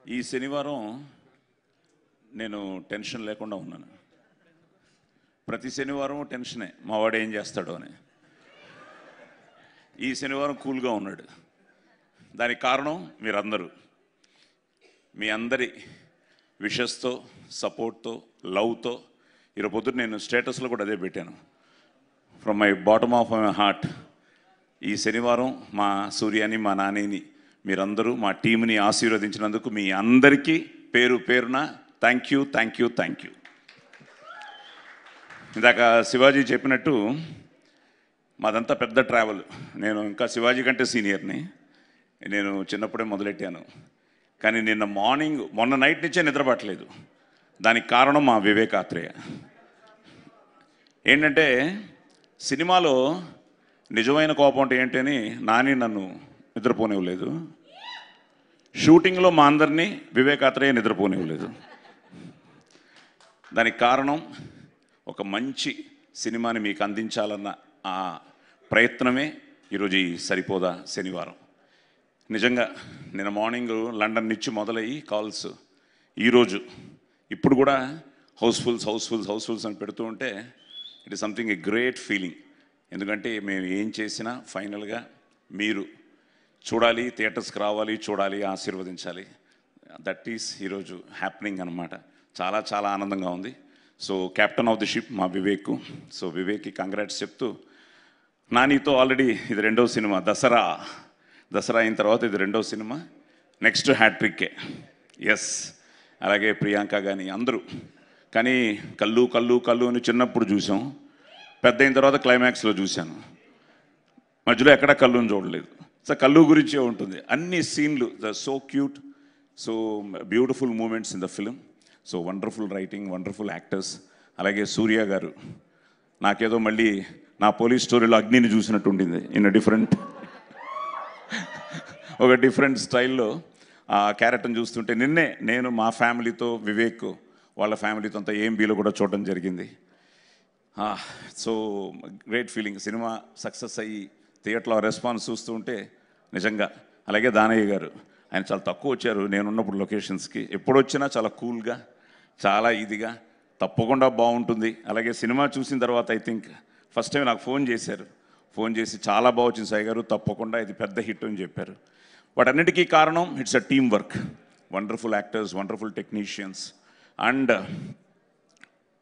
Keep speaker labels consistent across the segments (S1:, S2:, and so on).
S1: ఈ శనివారం నేను టెన్షన్ లేకుండా ఉన్నాను. ప్రతి శనివారం టెన్షనే, మా వాడు ఏం చేస్తాడో అని. ఈ శనివారం కూల్గా ఉన్నాడు. దానికి కారణం మీరందరూ, మీ అందరి విషెస్తో, సపోర్ట్తో, లవ్తో. ఈరోజు పొద్దున్న నేను స్టేటస్లో కూడా అదే పెట్టాను, from my bottom of my heart. ఈ శనివారం మా సూర్యాని, మా నానిని, మీరందరూ మా టీంని ఆశీర్వదించినందుకు మీ అందరికీ పేరు పేరున thank you, thank you, thank you. ఇందాక శివాజీ చెప్పినట్టు మాదంతా పెద్ద ట్రావెల్. నేను ఇంకా శివాజీ కంటే సీనియర్ని. నేను చిన్నప్పుడే మొదలెట్టాను. కానీ మొన్న నైట్ నుంచే నిద్రపట్టలేదు. దానికి కారణం మా వివేక్ ఆత్రేయ. ఏంటంటే సినిమాలో నిజమైన కోపం అంటే ఏంటని నాని నన్ను నిద్రపోనివ్వలేదు. షూటింగ్లో మా అందరినీ వివేక్ ఆత్రేయ నిద్రపోనివ్వలేదు. దానికి కారణం ఒక మంచి సినిమాని మీకు అందించాలన్న ఆ ప్రయత్నమే ఈరోజు ఈ సరిపోదా శనివారం. నిజంగా నిన్న మార్నింగ్ లండన్ నుంచి మొదలయ్యి కాల్స్, ఈరోజు ఇప్పుడు కూడా హౌస్ఫుల్స్ అని పెడుతూ ఉంటే it is something a great feeling. ఎందుకంటే మేము ఏం చేసినా ఫైనల్గా మీరు చూడాలి, థియేటర్స్కి రావాలి, చూడాలి, ఆశీర్వదించాలి. దట్ ఈస్ ఈరోజు హ్యాపెనింగ్ అనమాట. చాలా చాలా ఆనందంగా ఉంది. So captain of the ship మా వివేక్. సో వివేక్కి కంగ్రాట్స్ చెప్తూ, నానితో ఆల్రెడీ ఇది రెండవ సినిమా. దసరా అయిన తర్వాత ఇది రెండవ సినిమా. నెక్స్ట్ హ్యాట్రిక్కే. ఎస్, అలాగే ప్రియాంక కానీ అందరూ. కానీ కళ్ళు అని చిన్నప్పుడు చూసాం, పెద్ద అయిన తర్వాత క్లైమాక్స్లో చూశాను. మధ్యలో ఎక్కడా కళ్ళుని చూడలేదు. సో కళ్ళు గురించే ఉంటుంది అన్ని సీన్లు. So cute, so beautiful moments in the film. So wonderful writing, wonderful actors. అలాగే సూర్య గారు, నాకేదో మళ్ళీ నా పోలీస్ స్టోరీలో అగ్నిని చూసినట్టు ఉండింది. ఒక డిఫరెంట్ స్టైల్లో ఆ క్యారెక్టర్ని చూస్తుంటే నిన్నే నేను మా ఫ్యామిలీతో, వివేక్ వాళ్ళ ఫ్యామిలీతో అంతా AMBలో కూడా చూడడం జరిగింది. So great feeling. Cinema success అయ్యి థియేటర్లో రెస్పాన్స్ చూస్తూ ఉంటే నిజంగా. అలాగే దానయ్య గారు, ఆయన చాలా తక్కువ వచ్చారు నేనున్నప్పుడు లొకేషన్స్కి. ఎప్పుడు వచ్చినా చాలా కూల్గా, చాలా ఇదిగా, తప్పకుండా బాగుంటుంది. అలాగే సినిమా చూసిన తర్వాత ఐ థింక్ ఫస్ట్ టైం నాకు ఫోన్ చేసి చాలా బాగా వచ్చింది సాయి గారు, తప్పకుండా ఇది పెద్ద హిట్ అని చెప్పారు. వాటన్నిటికీ కారణం it's a team work. Wonderful actors, wonderful technicians. And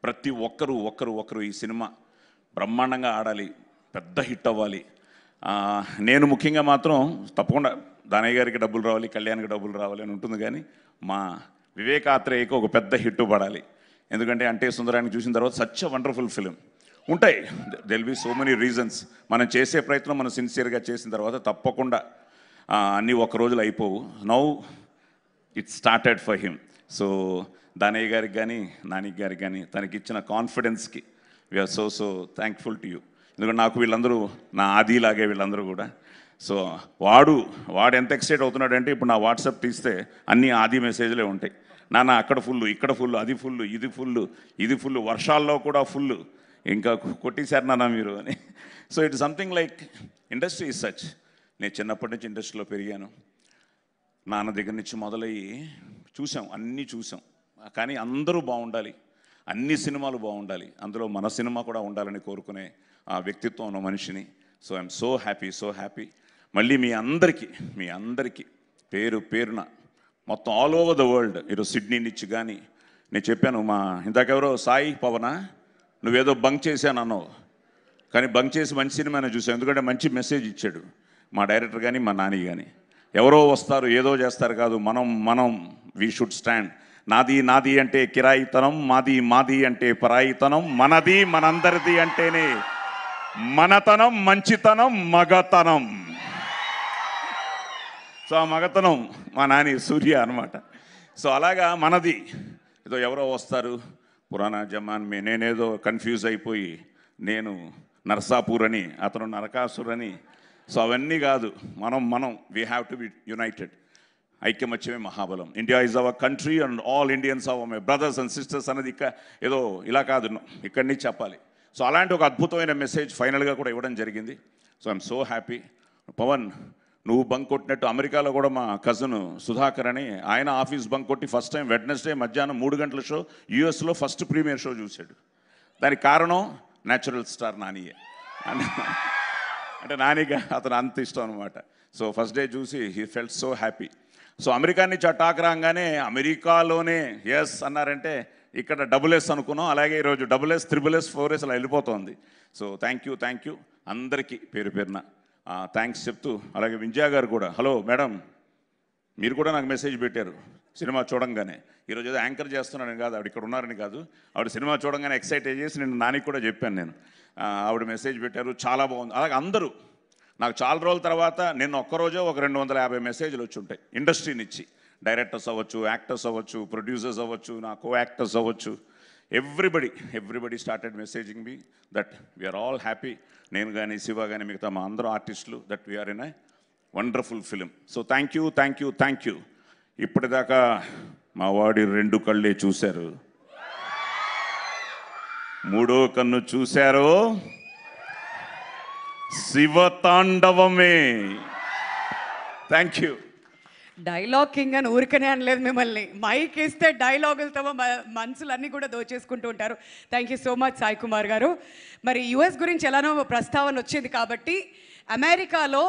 S1: ప్రతి ఒక్కరు ఈ సినిమా బ్రహ్మాండంగా ఆడాలి, పెద్ద హిట్ అవ్వాలి. నేను ముఖ్యంగా మాత్రం తప్పకుండా దానయ్య గారికి డబ్బులు రావాలి, కళ్యాణ్కి డబ్బులు రావాలి అని ఉంటుంది. కానీ మా వివేక్ ఆత్రేయకి ఒక పెద్ద హిట్ పడాలి. ఎందుకంటే అంటే సుందరానికి చూసిన తర్వాత సచ్ అ వండర్ఫుల్ ఫిలిం. ఉంటాయి, there'll be so many reasons. మనం చేసే ప్రయత్నం మనం సిన్సియర్గా చేసిన తర్వాత తప్పకుండా అన్నీ ఒక్క రోజులు అయిపోవు. Now it started for him. So Danayya గారికి కానీ, నాని గారికి కానీ, తనకి ఇచ్చిన కాన్ఫిడెన్స్కి we are so thankful to you. ఎందుకంటే నాకు వీళ్ళందరూ నా ఆదిలాగే వీళ్ళందరూ కూడా. సో వాడు ఎంత ఎక్సైట్ అవుతున్నాడంటే ఇప్పుడు నా వాట్సాప్ తీస్తే అన్నీ ఆది మెసేజ్లే ఉంటాయి. నాన్న అక్కడ ఫుల్, ఇక్కడ ఫుల్, అది ఫుల్, ఇది ఫుల్, వర్షాల్లో కూడా ఫుల్, ఇంకా కొట్టేశారు నాన్న మీరు అని. So it's something like industry is such. నేను చిన్నప్పటి నుంచి ఇండస్ట్రీలో పెరిగాను. నాన్న దగ్గర నుంచి మొదలయ్యి అన్నీ చూసాం. కానీ అందరూ బాగుండాలి, అన్ని సినిమాలు బాగుండాలి, అందులో మన సినిమా కూడా ఉండాలని కోరుకునే ఆ వ్యక్తిత్వం ఉన్న మనిషిని. So I'm so happy. మళ్ళీ మీ అందరికీ పేరున మొత్తం ఆల్ ఓవర్ ద వరల్డ్, ఈరోజు సిడ్నీ నుంచి కానీ నేను చెప్పాను, మా ఇందాకెవరో సాయి పవనా నువ్వేదో బంక్ చేశాను అన్నావు, కానీ బంక్ చేసి మంచి సినిమానే చూసావు. ఎందుకంటే మంచి మెసేజ్ ఇచ్చాడు మా డైరెక్టర్ కానీ, మా నాని కానీ. ఎవరో వస్తారు ఏదో చేస్తారు కాదు, మనం వీ షుడ్ స్టాండ్. నాది అంటే కిరాయితనం, మాది అంటే పరాయితనం, మనది మనందరిది అంటేనే మనతనం, మంచితనం, మగతనం. సో ఆ మగతనం మా నాని సూర్య అనమాట. సో అలాగా మనది. ఏదో ఎవరో వస్తారు పురాణా జమాన్ నేనేదో కన్ఫ్యూజ్ అయిపోయి నేను నర్సాపూర్ అని, అతను నరకాసుర్ అని. సో అవన్నీ కాదు. మనం we have to be united. ఐక్యమత్యమే మహాబలం. India is our country and all Indians are my brothers and sisters అన్నది ఏదో ఇలా కాదు, ఇక్కడి నుంచి చెప్పాలి. సో అలాంటి ఒక అద్భుతమైన మెసేజ్ ఫైనల్గా కూడా ఇవ్వడం జరిగింది. So I'm so happy. Pawan, నువ్వు బంక్ కొట్టినట్టు అమెరికాలో కూడా మా కజిన్ సుధాకర్ అని ఆయన ఆఫీస్ బంక్ కొట్టి ఫస్ట్ టైం వెడ్నెస్డే మధ్యాహ్నం 3 గంటల షో యూఎస్లో ఫస్ట్ ప్రీమియర్ షో చూశాడు. దానికి కారణం న్యాచురల్ స్టార్ నానియే. అంటే నానికి అతను అంత ఇష్టం అనమాట. సో ఫస్ట్ డే చూసి he felt so happy. So America నుంచి ఆ టాక్ రాగానే అమెరికాలోనే ఎస్ అన్నారంటే ఇక్కడ డబుల్ ఎస్ అనుకున్నాం. అలాగే ఈరోజు డబుల్ ఎస్, 3S, 4S అలా వెళ్ళిపోతుంది. సో థ్యాంక్ యూ అందరికీ పేరు పేరున థ్యాంక్స్ చెప్తూ, అలాగే వింజయా గారు కూడా, హలో మేడం, మీరు కూడా నాకు మెసేజ్ పెట్టారు సినిమా చూడంగానే. ఈరోజు ఏదో యాంకర్ చేస్తున్నానని కాదు, ఆవిడ ఇక్కడ ఉన్నారని కాదు, ఆవిడ సినిమా చూడంగానే ఎక్సైట్ చేసి నేను నానికి కూడా చెప్పాను. నేను ఆవిడ మెసేజ్ పెట్టారు, చాలా బాగుంది. అలాగే అందరూ నాకు చాలా రోజుల తర్వాత నిన్న ఒక్కరోజే ఒక 250 మెసేజ్లు వచ్చి ఉంటాయి ఇండస్ట్రీ నుంచి. డైరెక్టర్స్ అవ్వచ్చు, యాక్టర్స్ అవ్వచ్చు, ప్రొడ్యూసర్స్ అవ్వచ్చు, నా కో యాక్టర్స్ అవ్వచ్చు, everybody started messaging me that we are all happy. నేను కానీ, శివ కానీ, మిగతా మా అందరూ ఆర్టిస్టులు, that we are in a wonderful film. So thank you. ఇప్పటిదాకా మా వాడి 2 కళ్ళే చూశారు, 3వ కన్ను చూశారు, శివతాండవమే. Thank you.
S2: డైలాగ్ కింగ్ అని ఊరికనే అనలేదు మిమ్మల్ని. మైక్ ఇస్తే డైలాగులతో మనసులన్నీ కూడా దోచేసుకుంటూ ఉంటారు. Thank you so much Sai Kumar గారు. మరి యుఎస్ గురించి ఎలానో ప్రస్తావన వచ్చింది కాబట్టి, అమెరికాలో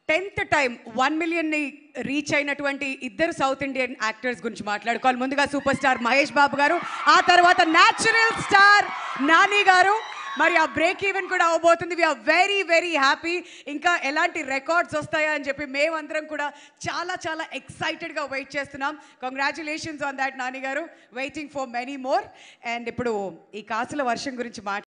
S2: 10th టైం 1 మిలియన్ని రీచ్ అయినటువంటి 2 సౌత్ ఇండియన్ యాక్టర్స్ గురించి మాట్లాడుకోవాలి. ముందుగా సూపర్ స్టార్ మహేష్ బాబు గారు, ఆ తర్వాత న్యాచురల్ స్టార్ నాని గారు. మరి ఆ బ్రేక్ ఈవెన్ కూడా అవబోతుంది. We are very happy. ఇంకా ఎలాంటి రికార్డ్స్ వస్తాయా అని చెప్పి మేమందరం కూడా చాలా ఎక్సైటెడ్గా వెయిట్ చేస్తున్నాం. Congratulations on that Nani garu. Waiting for many more. And ఇప్పుడు ఈ కాసుల వర్షం గురించి